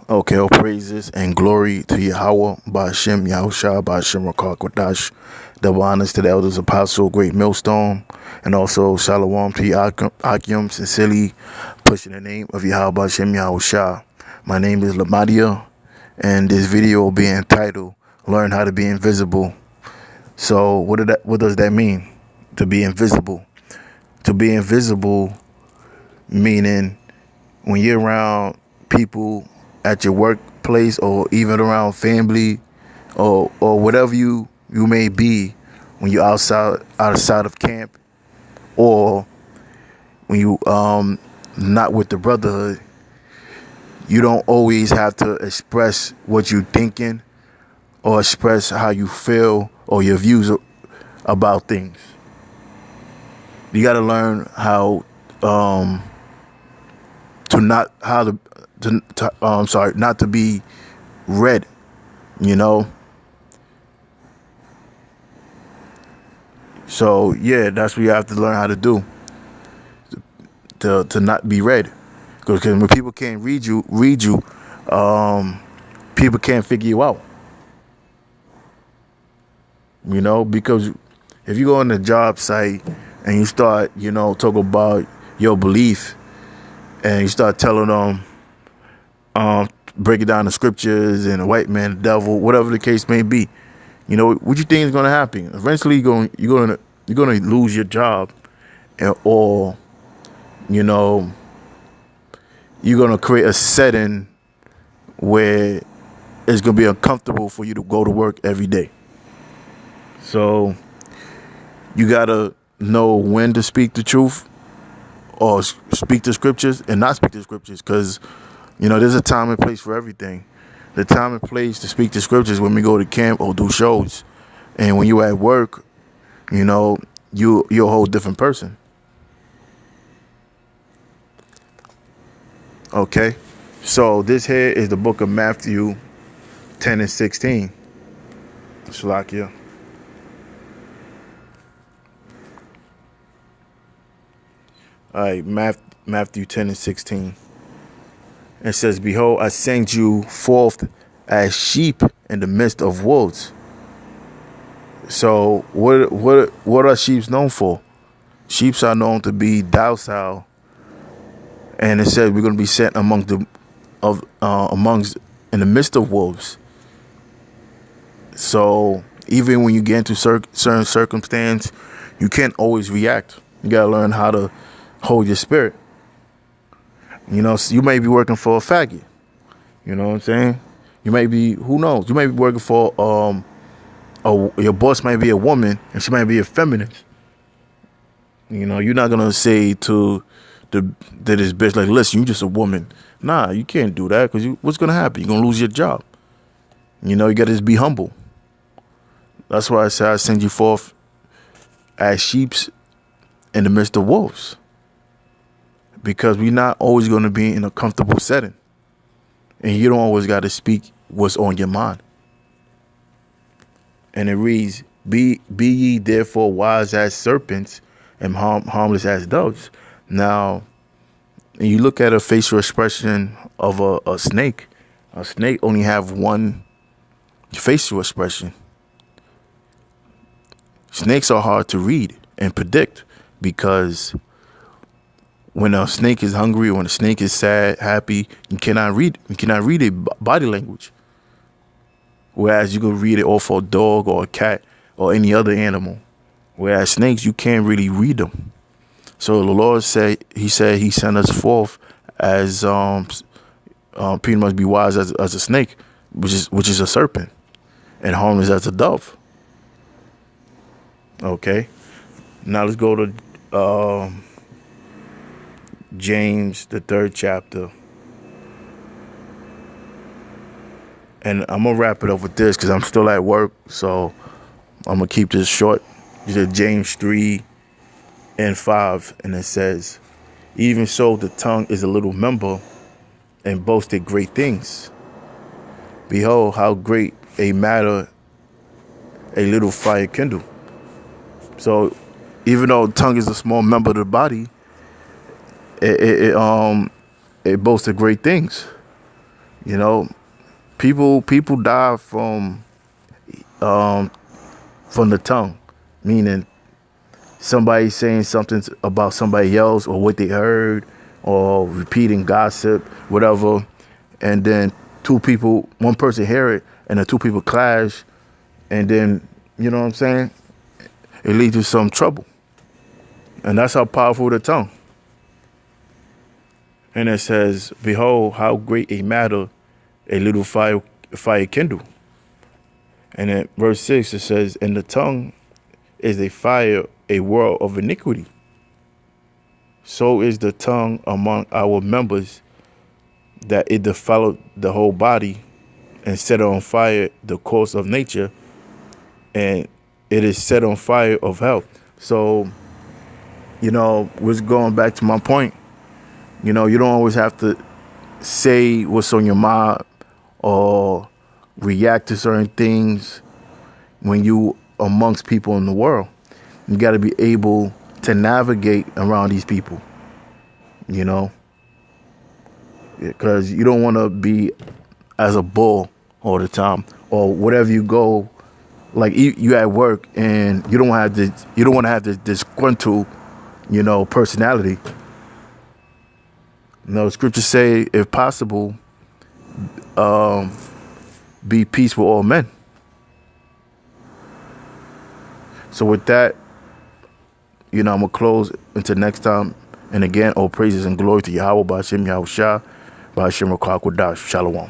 Okay, all praises and glory to Yahweh, Ba'ashem, Yahushua, Ba'ashem, Rakak, Wadash. Double honors to the elders, apostle, great millstone, and also Shalom to Akim, sincerely pushing the name of Yahweh, Ba'ashem, Yahushua. My name is Lamadia, and this video will be entitled, Learn How to Be Invisible. So, what does that mean? To be invisible. To be invisible, meaning when you're around people at your workplace or even around family or whatever you may be, when you're outside of camp, or when you not with the brotherhood, you don't always have to express what you're thinking or express how you feel or your views about things. You got to learn how not to be read, you know. So yeah, that's what you have to learn how to do, to not be read, because when people can't read you, people can't figure you out, you know. Because if you go on the job site and you start, talk about your belief, and you start telling them, breaking down the scriptures and the white man, the devil, whatever the case may be, what you think is going to happen? Eventually, you're going to lose your job, or you're going to create a setting where it's going to be uncomfortable for you to go to work every day. So you got to know when to speak the truth or speak the scriptures and not speak the scriptures, because there's a time and place for everything. The time and place to speak the scriptures when we go to camp or do shows, and when you're at work, you're a whole different person. Okay, so this here is the book of Matthew 10 and 16. Shalakia. All right, Matthew 10 and 16. It says, "Behold, I send you forth as sheep in the midst of wolves." So what are sheep known for? Sheep are known to be docile, and it says we're going to be sent amongst in the midst of wolves. So even when you get into certain circumstance, you can't always react. You got to learn how to hold your spirit. You may be working for a faggot. You know what I'm saying? You may be, who knows? You may be working for your boss might be a woman and she might be a feminist. You're not gonna say to this bitch, like, listen, you just a woman. Nah, you can't do that, because what's gonna happen? You're gonna lose your job. You gotta just be humble. That's why I say I send you forth as sheeps in the midst of wolves, because we're not always gonna be in a comfortable setting, and you don't always gotta speak what's on your mind. And it reads, be ye therefore wise as serpents and harmless as doves. Now, when you look at a facial expression of a snake only have one facial expression. Snakes are hard to read and predict, because when a snake is hungry or when a snake is sad, happy, you cannot read a body language. Whereas you can read it off a dog or a cat or any other animal. Whereas snakes, you can't really read them. So the Lord said He sent us forth as pretty much be wise as a snake, which is a serpent, and harmless as a dove. Okay. Now let's go to James, the 3rd chapter. And I'm going to wrap it up with this, because I'm still at work, so I'm going to keep this short. It's James 3 and 5, and it says, "Even so the tongue is a little member, and boasteth great things. Behold, how great a matter a little fire kindle." So even though the tongue is a small member of the body, it boasts of great things. You know, people die um, from the tongue, meaning somebody saying something about somebody else or what they heard or repeating gossip, whatever, and then one person hear it, and the two people clash, and then you know what I'm saying? It leads to some trouble, and that's how powerful the tongue. And it says, "Behold, how great a matter a little fire kindle." And in verse 6 it says, "And the tongue is a fire, a world of iniquity. So is the tongue among our members, that it defileth the whole body, and set on fire the course of nature, and it is set on fire of hell." So, was going back to my point. You don't always have to say what's on your mind or react to certain things when you amongst people in the world. You got to be able to navigate around these people, because you don't want to be as a bull all the time, or whatever you go, like you at work and you don't want to have this disgruntled, personality. Scriptures say, if possible, be peace with all men. So with that, I'm gonna close until next time. And again, all praises and glory to Yahweh, Ba'ashem Yahushua, Ba'ashem Rakak Wadash. Shalom.